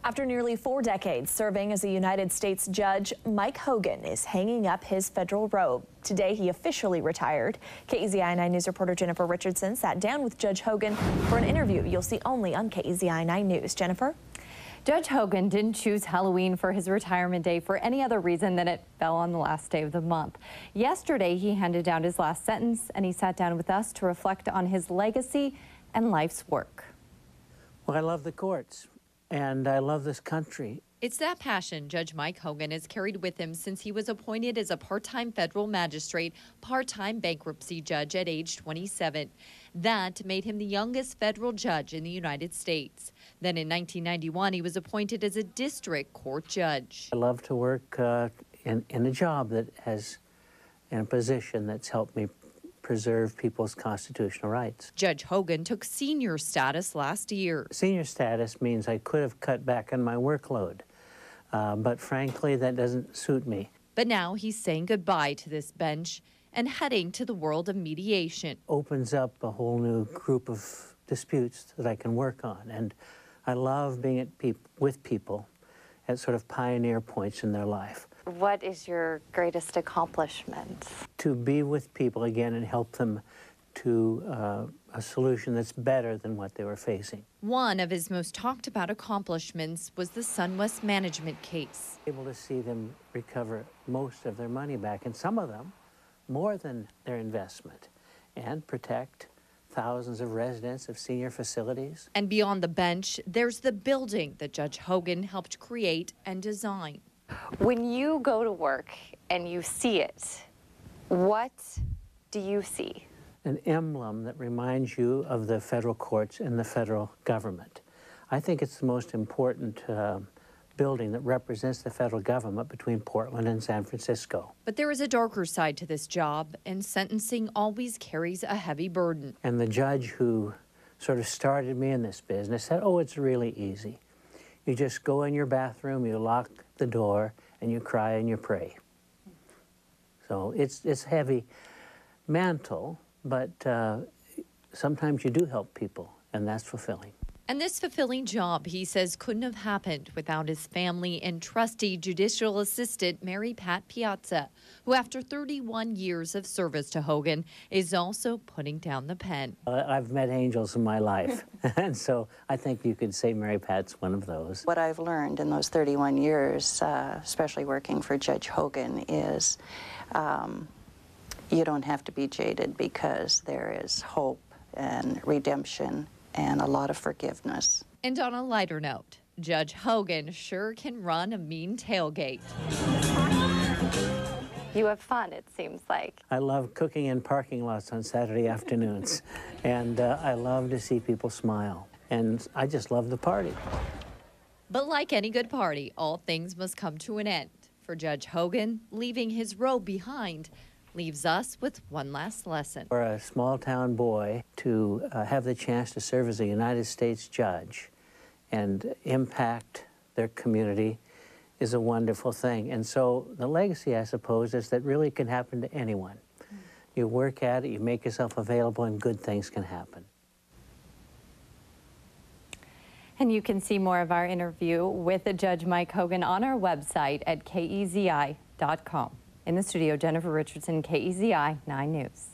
After nearly 4 decades serving as a United States judge, Mike Hogan is hanging up his federal robe. Today, he officially retired. KEZI 9 News reporter Jennifer Richardson sat down with Judge Hogan for an interview you'll see only on KEZI 9 News. Jennifer? Judge Hogan didn't choose Halloween for his retirement day for any other reason than it fell on the last day of the month. Yesterday, he handed down his last sentence, and he sat down with us to reflect on his legacy and life's work. Well, I love the courts, and I love this country. It's that passion Judge Mike Hogan has carried with him since he was appointed as a part-time federal magistrate, part-time bankruptcy judge at age 27. That made him the youngest federal judge in the United States. Then in 1991, he was appointed as a district court judge. I love to work in a job that has, in a position that's helped me preserve people's constitutional rights. Judge Hogan took senior status last year. Senior status means I could have cut back on my workload, but frankly, that doesn't suit me. But now he's saying goodbye to this bench and heading to the world of mediation. Opens up a whole new group of disputes that I can work on, and I love being with people at sort of pioneer points in their life. What is your greatest accomplishment? To be with people again and help them to a solution that's better than what they were facing. One of his most talked about accomplishments was the SunWest management case. Able to see them recover most of their money back, and some of them more than their investment, and protect thousands of residents of senior facilities. And beyond the bench, there's the building that Judge Hogan helped create and design. When you go to work and you see it, what do you see? An emblem that reminds you of the federal courts and the federal government. I think it's the most important building that represents the federal government between Portland and San Francisco. But there is a darker side to this job, and sentencing always carries a heavy burden. And the judge who sort of started me in this business said, oh, it's really easy. You just go in your bathroom, you lock the door, and you cry and you pray. So it's heavy mantle, but sometimes you do help people, and that's fulfilling. And this fulfilling job, he says, couldn't have happened without his family and trusty judicial assistant, Mary Pat Piazza, who after 31 years of service to Hogan is also putting down the pen. I've met angels in my life, and so I think you could say Mary Pat's one of those. What I've learned in those 31 years, especially working for Judge Hogan, is you don't have to be jaded, because there is hope and redemption and a lot of forgiveness. And on a lighter note, Judge Hogan sure can run a mean tailgate. You have fun, it seems like. I love cooking in parking lots on Saturday afternoons, and I love to see people smile, and I just love the party. But like any good party, all things must come to an end. For Judge Hogan, leaving his robe behind leaves us with one last lesson. For a small-town boy to have the chance to serve as a United States judge and impact their community is a wonderful thing. And so the legacy, I suppose, is that really can happen to anyone. You work at it, you make yourself available, and good things can happen. And you can see more of our interview with Judge Mike Hogan on our website at KEZI.com. In the studio, Jennifer Richardson, KEZI 9 News.